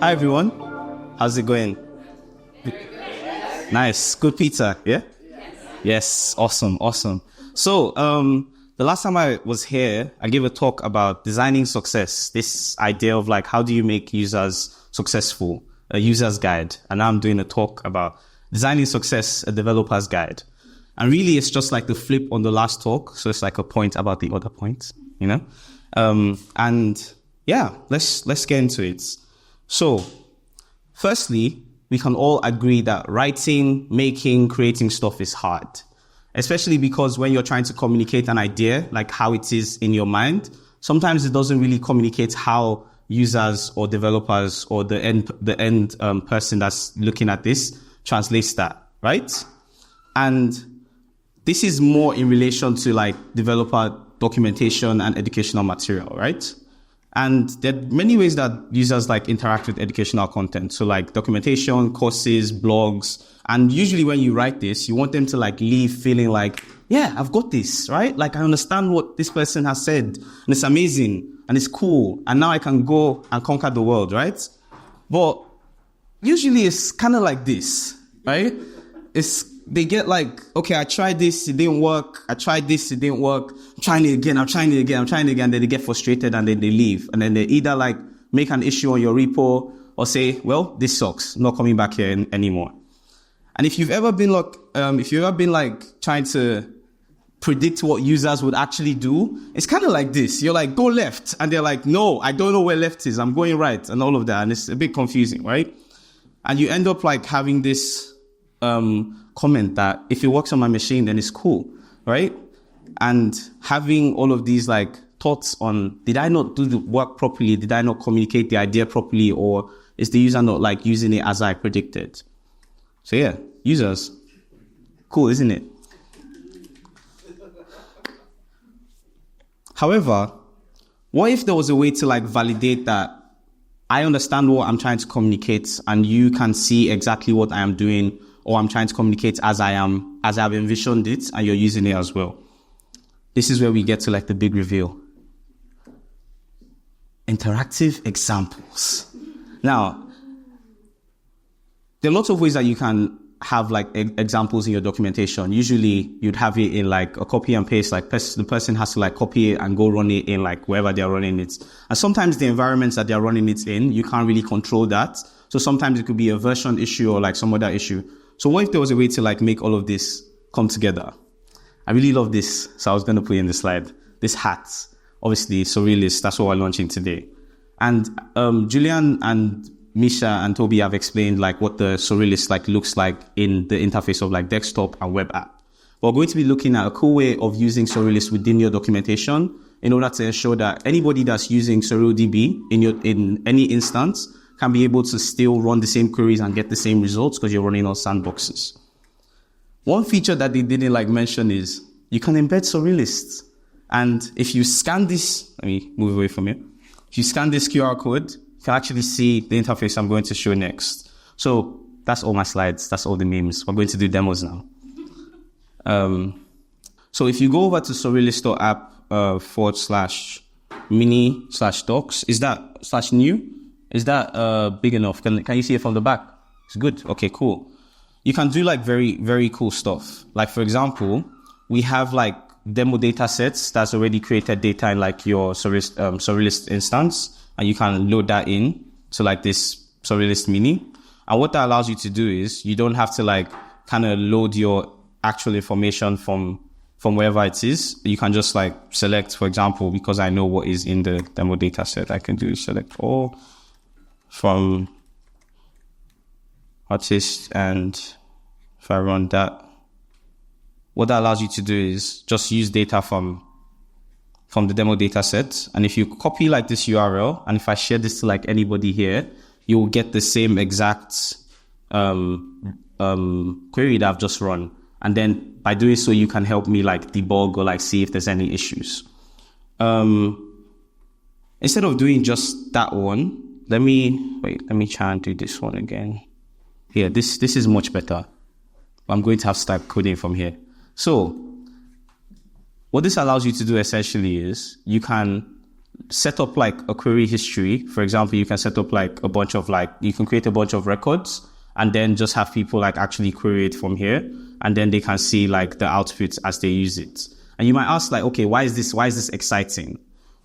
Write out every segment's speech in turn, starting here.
Hi everyone, how's it going? Nice, good pizza, yeah? Yes, awesome. So, the last time I was here, I gave a talk about designing success, this idea of like, how do you make users successful, a user's guide. And now I'm doing a talk about designing success, a developer's guide. And really, it's just like the flip on the last talk. So it's like a point about the other points, you know? And yeah, let's get into it. So firstly, we can all agree that writing, making, creating stuff is hard, especially because when you're trying to communicate an idea, like how it is in your mind, sometimes it doesn't really communicate how users or developers or the end person that's looking at this translates that, right? And this is more in relation to like developer documentation and educational material, right? And there are many ways that users like interact with educational content. So like documentation, courses, blogs. And usually when you write this, you want them to like leave feeling like, yeah, I've got this, right? Like I understand what this person has said and it's amazing and it's cool. And now I can go and conquer the world, right? But usually it's kind of like this, right? They get like, okay, I tried this, it didn't work. I tried this, it didn't work. I'm trying it again. Then they get frustrated and then they leave. And then they either like make an issue on your repo or say, well, this sucks. I'm not coming back here anymore. And if you've ever been like trying to predict what users would actually do, it's kind of like this. You're like, go left. And they're like, no, I don't know where left is. I'm going right and all of that. And it's a bit confusing, right? And you end up like having this comment that if it works on my machine, then it's cool, right? And having all of these like thoughts on, did I not do the work properly? Did I not communicate the idea properly? Or is the user not like using it as I predicted? So yeah, users, cool, isn't it? However, what if there was a way to like validate that I understand what I'm trying to communicate and you can see exactly what I am doing, or I'm trying to communicate as I've envisioned it, and you're using it as well. This is where we get to like the big reveal. Interactive examples. Now, there are lots of ways that you can have like examples in your documentation. Usually you'd have it in like a copy and paste, like the person has to like copy it and go run it in like wherever they're running it. And sometimes the environments that they're running it in, you can't really control that. So sometimes it could be a version issue or like some other issue. So what if there was a way to like make all of this come together? I really love this. So I was going to put in the slide, this hat, obviously Surrealist, that's what we're launching today. And Julian and Misha and Toby have explained like what the Surrealist like looks like in the interface of like desktop and web app. We're going to be looking at a cool way of using Surrealist within your documentation in order to ensure that anybody that's using SurrealDB in any instance can be able to still run the same queries and get the same results because you're running on sandboxes. One feature that they didn't like mention is you can embed Surrealist. And if you scan this, let me move away from here. If you scan this QR code, you can actually see the interface I'm going to show next. So that's all my slides. That's all the memes. We're going to do demos now. So if you go over to surrealist.app /mini/docs, is that /new? Is that big enough? Can you see it from the back? It's good. Okay, cool. You can do like very, very cool stuff. Like for example, we have like demo data sets that's already created data in like your Surrealist instance, and you can load that in to like this Surrealist mini. And what that allows you to do is you don't have to like kind of load your actual information from wherever it is. You can just like select, for example, because I know what is in the demo data set, I can do select all from artist, and if I run that, what that allows you to do is just use data from the demo data set. And if you copy like this URL, and if I share this to like anybody here, you will get the same exact query that I've just run. And then by doing so, you can help me like debug or like see if there's any issues. Instead of doing just that one, let me try and do this one again. Here, this is much better. I'm going to have to start coding from here. So what this allows you to do essentially is you can set up like a query history. For example, you can set up like a bunch of like, you can create a bunch of records and then just have people like actually query it from here. And then they can see like the output as they use it. And you might ask like, okay, why is this exciting?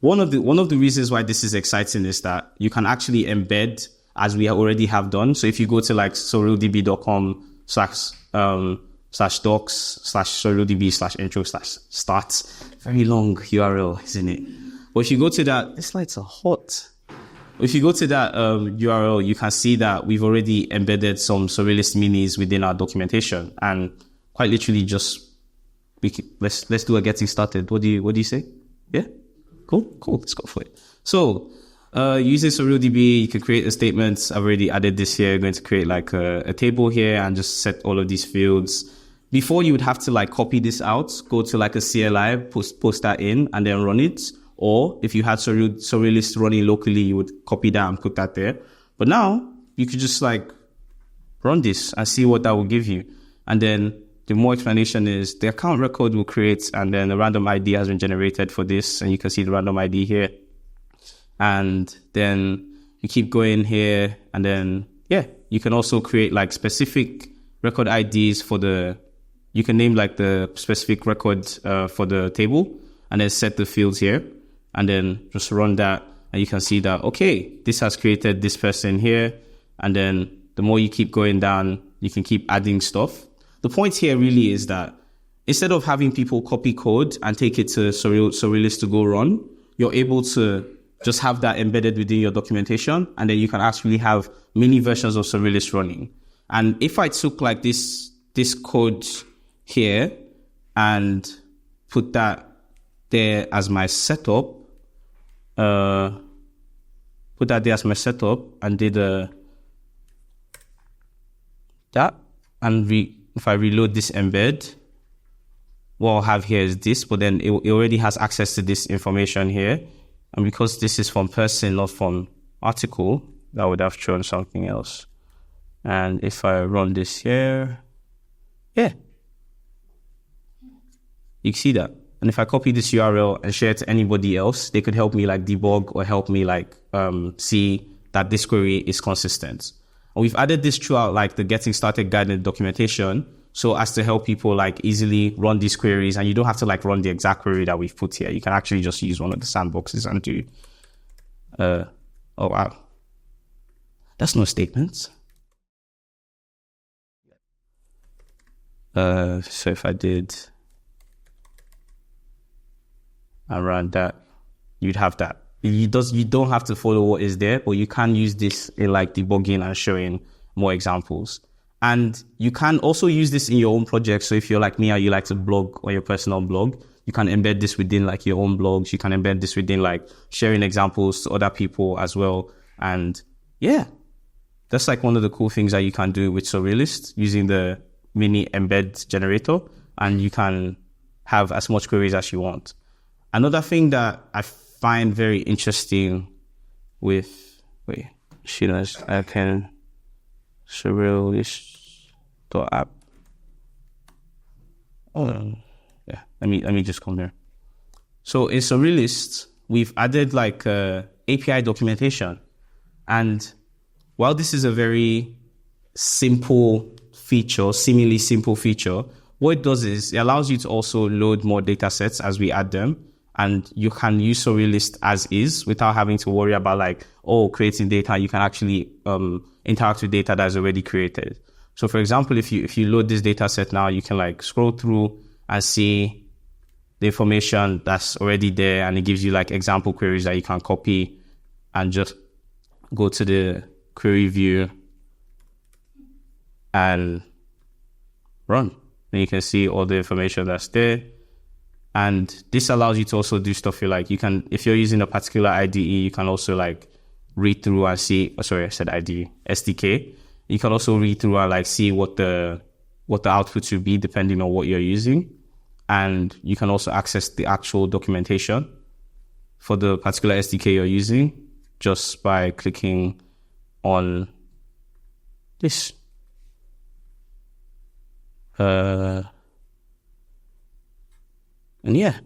One of the reasons why this is exciting is that you can actually embed as we already have done. So if you go to like surrealdb.com/docs/surrealdb/intro/start, very long URL, isn't it? But if you go to that, these lights are hot. If you go to that URL, you can see that we've already embedded some Surrealist minis within our documentation, and quite literally just let's do a getting started. What do you say? Yeah, cool. Let's go for it. So using SurrealDB, you can create a statement. I've already added this here. I'm going to create like a table here and just set all of these fields. Before, you would have to like copy this out, go to like a CLI, post that in, and then run it. Or if you had Surrealist running locally, you would copy that and put that there. But now you could just like run this and see what that will give you. And then the more explanation is the account record will create, and then a random ID has been generated for this. And you can see the random ID here. And then you keep going here. And then, yeah, you can also create like specific record IDs you can name like the specific record for the table, and then set the fields here. And then just run that, and you can see that, okay, this has created this person here. And then the more you keep going down, you can keep adding stuff. The point here really is that instead of having people copy code and take it to Surrealist to go run, you're able to just have that embedded within your documentation. And then you can actually have mini versions of Surrealist running. And if I took like this code here and put that there as my setup, and did that, and if I reload this embed, what I'll have here is this, but then it already has access to this information here. And because this is from person, not from article, that would have shown something else. And if I run this here, yeah, you can see that. And if I copy this URL and share it to anybody else, they could help me like debug or help me like see that this query is consistent. And we've added this throughout like the getting started guide and documentation, so as to help people like easily run these queries, and you don't have to like run the exact query that we've put here. You can actually just use one of the sandboxes and do. Oh wow, that's no statement. So if I did and run that, you'd have that. You don't have to follow what is there, but you can use this in like debugging and showing more examples. And you can also use this in your own project. So if you're like me or you like to blog on your personal blog, you can embed this within like your own blogs. You can embed this within like sharing examples to other people as well. And yeah, that's like one of the cool things that you can do with Surrealist using the mini embed generator, and you can have as much queries as you want. Another thing that I find very interesting with, I can Surrealist.app. Oh, yeah. Let me just come there. So in Surrealist, we've added like API documentation, and while this is a very simple feature, seemingly simple feature, what it does is it allows you to also load more data sets as we add them. And you can use Surrealist as is without having to worry about like, creating data. You can actually interact with data that is already created. So for example, if you load this data set now, you can like scroll through and see the information that's already there. And it gives you like example queries that you can copy and just go to the query view and run. And you can see all the information that's there. And this allows you to also do stuff if you're using a particular IDE, you can also like read through and see, SDK. You can also read through and like see what the output should be depending on what you're using. And you can also access the actual documentation for the particular SDK you're using just by clicking on this. And yeah,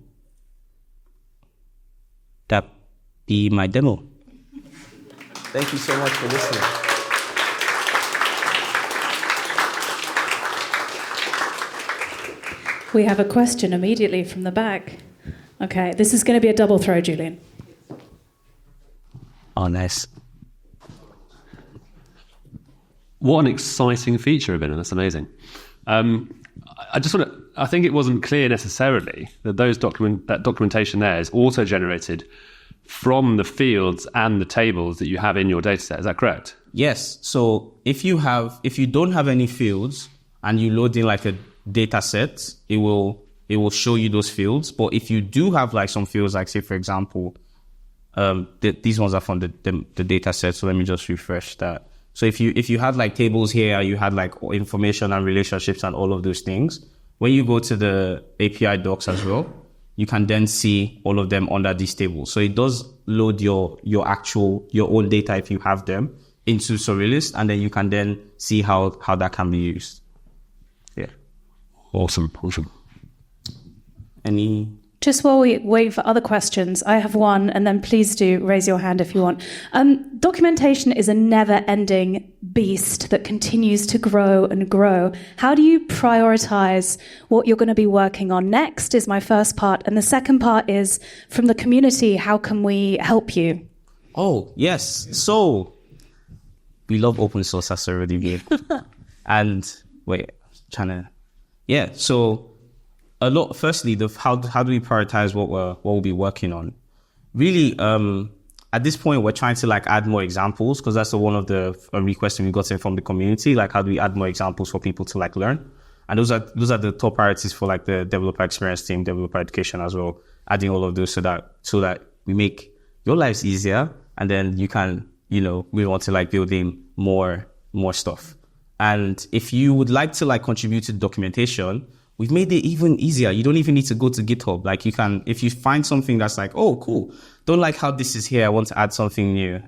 be my demo. Thank you so much for listening. We have a question immediately from the back. Okay, this is going to be a double throw, Julian. Oh, nice. What an exciting feature, Obinna. That's amazing. I think it wasn't clear necessarily that that documentation there is also generated from the fields and the tables that you have in your data set. Is that correct? Yes. So if you don't have any fields and you load in like a data set, it will show you those fields. But if you do have like some fields, like say for example, these ones are from the data set. So let me just refresh that. So if you had like tables here, you had like information and relationships and all of those things. When you go to the API docs as well, you can then see all of them under these tables. So it does load your own data if you have them into Surrealist, and then you can then see how that can be used. Yeah. Awesome. Just while we wait for other questions, I have one, and then please do raise your hand if you want. Documentation is a never-ending beast that continues to grow and grow. How do you prioritize what you're going to be working on next is my first part. And the second part is, from the community, how can we help you? Oh, yes. So we love open source at SurrealDB. So firstly, how do we prioritize what we'll be working on? Really, at this point, we're trying to like add more examples, because that's one of the requests we got in from the community. Like, how do we add more examples for people to like learn? And those are the top priorities for like the developer experience team, developer education as well. Adding all of those so that we make your lives easier, and then you can, we want to like build in more stuff. And if you would like to like contribute to the documentation, we've made it even easier. You don't even need to go to GitHub. Like, you can, if you find something that's like, oh, cool, don't like how this is here, I want to add something new.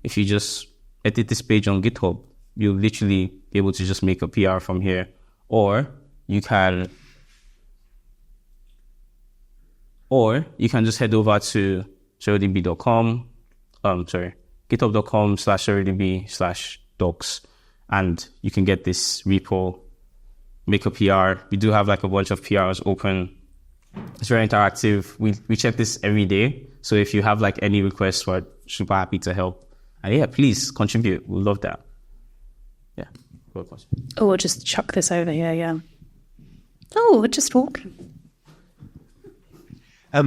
If you just edit this page on GitHub, you'll literally be able to just make a PR from here. Or you can just head over to surrealdb.com, github.com/surrealdb/docs, and you can get this repo, make a PR. We do have like a bunch of PRs open. It's very interactive. We check this every day. So if you have like any requests, we're super happy to help. And yeah, please contribute. We'll love that. Yeah. Oh, we'll just chuck this over here, yeah. Oh, we're just walking.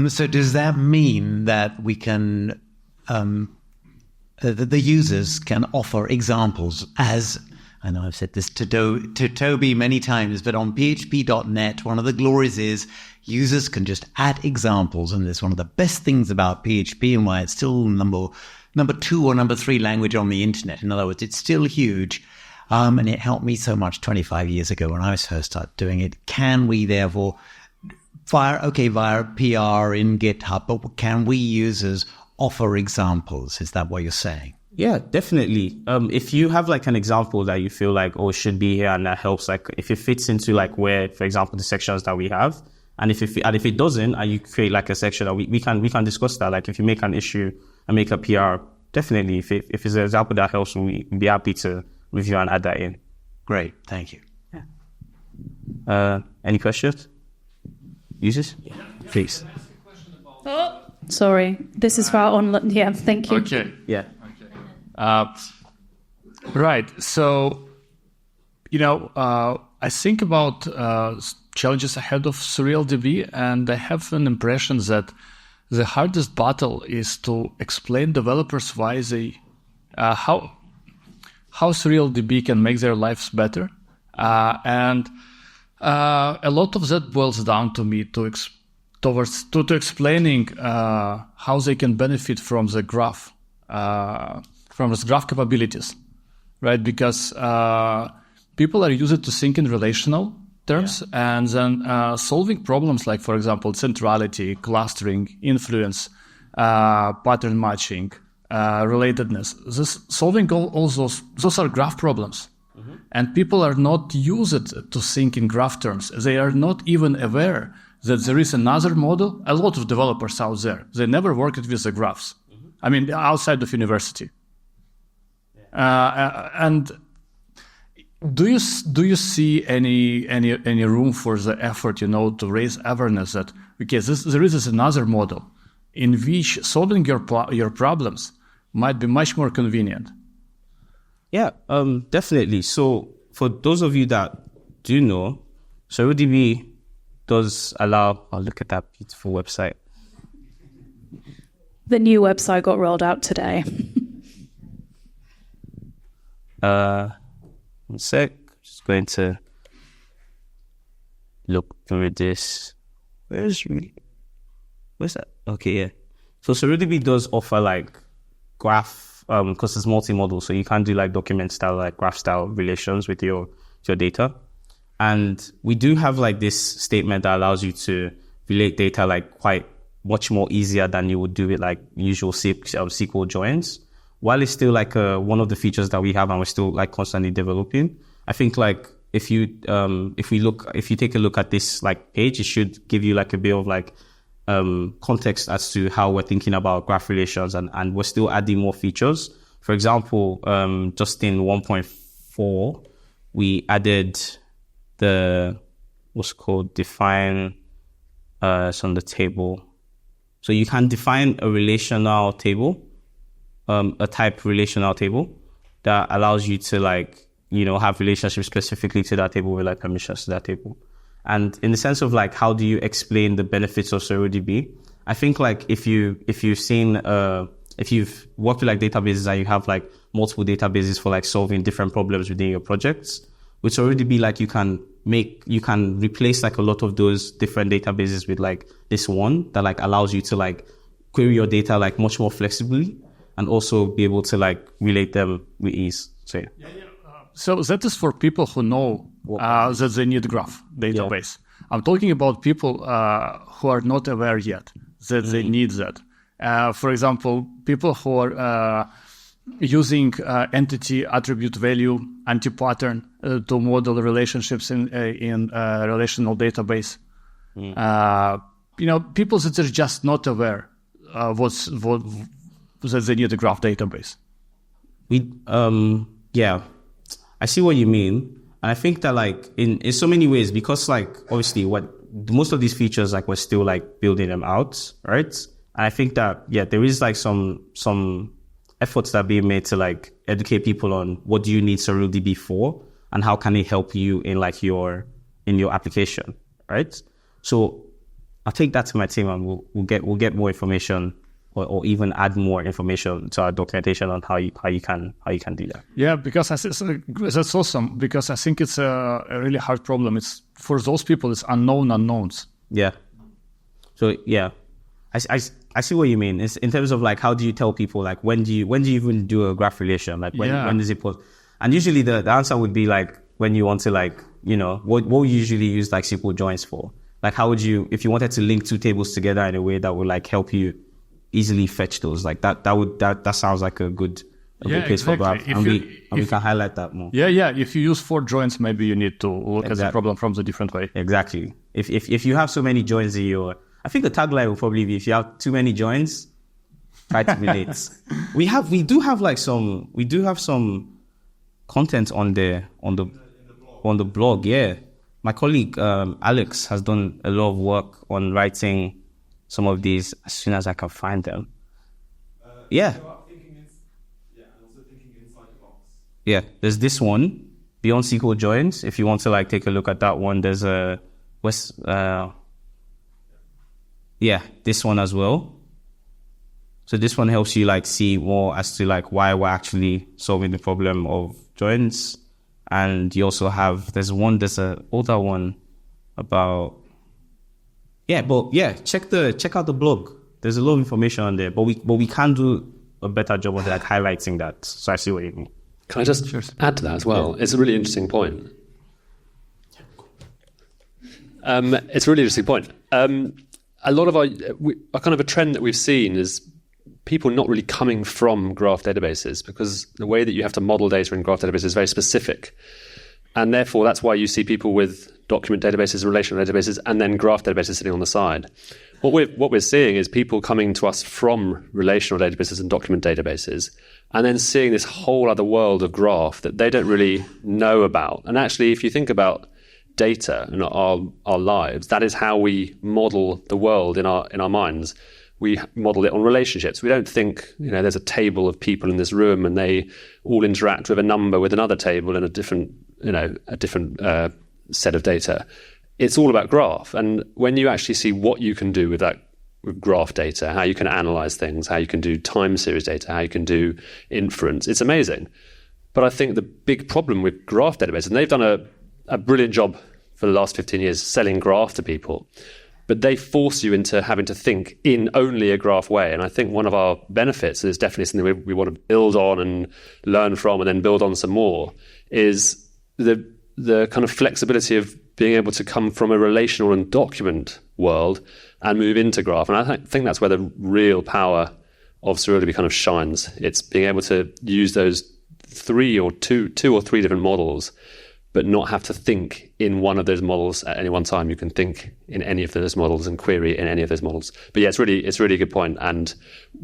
So does that mean that we can, the users can offer examples as, I know I've said this to Toby many times, but on php.net, one of the glories is users can just add examples. And it's one of the best things about PHP and why it's still number 2 or number 3 language on the internet. In other words, it's still huge. And it helped me so much 25 years ago when I first started doing it. Can we therefore, via PR in GitHub, but can we users offer examples? Is that what you're saying? Yeah, definitely. If you have like an example that you feel like, oh, it should be here, and that helps, like if it fits into like where, for example, the sections that we have, and if it doesn't, and you create like a section that we can discuss that. Like if you make an issue and make a PR, definitely, if it's an example that helps, we'd be happy to review and add that in. Great, thank you. Yeah. Any questions? Users? Yeah. Please. Oh, sorry. This is for our online. Yeah, thank you. Okay. Yeah. Right. So, I think about challenges ahead of SurrealDB, and I have an impression that the hardest battle is to explain developers why they how SurrealDB can make their lives better, and a lot of that boils down to me to explaining how they can benefit from the graph. From the graph capabilities, right? Because people are used to think in relational terms, and then solving problems like, for example, centrality, clustering, influence, pattern matching, relatedness. Solving all those are graph problems. Mm-hmm. And people are not used to think in graph terms. They are not even aware that there is another model. A lot of developers out there, they never worked with the graphs. I mean, outside of university. And do you see any room for the effort, to raise awareness that there is another model in which solving your problems might be much more convenient? Yeah, definitely. So for those of you that do know, SurrealDB does allow. Oh, look at that beautiful website. The new website got rolled out today. One sec. Just going to look through this. Where's that? Okay, yeah. So SurrealDB does offer like graph, because it's multimodal, so you can do like document style, like graph style relations with your data. And we do have like this statement that allows you to relate data like quite much more easier than you would do with like usual SQL joins. While it's still like one of the features that we have and we're still like constantly developing, I think like if you take a look at this like page, it should give you like a bit of like context as to how we're thinking about graph relations, and we're still adding more features. For example, just in 1.4, we added the what's called define. It's on the table, so you can define a relational table, a type relational table that allows you to like have relationships specifically to that table with like permissions to that table. And in the sense of like, how do you explain the benefits of SurrealDB? I think like if you've worked with like databases and you have like multiple databases for like solving different problems within your projects, with SurrealDB, like you can replace like a lot of those different databases with like this one that like allows you to like query your data like much more flexibly and also be able to like relate them with ease. So yeah. So that is for people who know that they need graph database. Yeah. I'm talking about people who are not aware yet that they need that. For example, people who are using entity attribute value anti-pattern to model relationships in relational database. People that are just not aware that they need a graph database. Yeah. I see what you mean. And I think that like in so many ways, because like obviously most of these features, like we're still like building them out, right? And I think that, yeah, there is like some efforts that are being made to like educate people on what do you need SurrealDB for and how can it help you in like in your application, right? So I'll take that to my team and we'll get more information or even add more information to our documentation on how you can do that. Yeah, because that's awesome. Because I think it's a really hard problem. It's for those people. It's unknowns. Yeah. So yeah, I see what you mean. It's in terms of like how do you tell people like when do you even do a graph relation? Like when does it put? And usually the answer would be like when you want to like what we usually use like SQL joins for. Like how would you, if you wanted to link two tables together in a way that would like help you easily fetch those, like that sounds like a good case for graph, and we can highlight that more. Yeah. If you use 4 joins, maybe you need to look at the problem from the different way. Exactly. If you have so many joins in your, I think the tagline will probably be if you have too many joins, try to relate. we do have some content on the blog. Yeah, my colleague Alex has done a lot of work on writing some of these as soon as I can find them. Yeah. And also thinking inside the box. Yeah, there's this one, Beyond SQL Joins. If you want to like take a look at that one, there's this one as well. So this one helps you like see more as to like why we're actually solving the problem of joins. And you also have, there's an older one about, check out the blog. There's a lot of information on there, but we can do a better job of like highlighting that. So I see what you mean. Can I just add to that as well? Yeah. It's a really interesting point. It's a really interesting point. A lot of our kind of a trend that we've seen is people not really coming from graph databases, because the way that you have to model data in graph databases is very specific. And therefore, that's why you see people with document databases, relational databases, and then graph databases sitting on the side. What we're seeing is people coming to us from relational databases and document databases, and then seeing this whole other world of graph that they don't really know about. And actually, if you think about data and our lives, that is how we model the world in our minds. We model it on relationships. We don't think, there's a table of people in this room and they all interact with a number with another table in a different set of data. It's all about graph. And when you actually see what you can do with that graph data, how you can analyze things, how you can do time series data, how you can do inference, it's amazing. But I think the big problem with graph databases, and they've done a brilliant job for the last 15 years selling graph to people, but they force you into having to think in only a graph way. And I think one of our benefits, and it's definitely something we want to build on and learn from and then build on some more, is the kind of flexibility of being able to come from a relational and document world and move into graph. And I think that's where the real power of SurrealDB kind of shines. It's being able to use those two or three different models, but not have to think in one of those models at any one time. You can think in any of those models and query in any of those models. But yeah, it's really a good point. And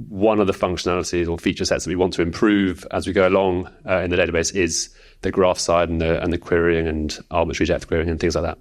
one of the functionalities or feature sets that we want to improve as we go along in the database is the graph side and the querying and arbitrary depth querying and things like that.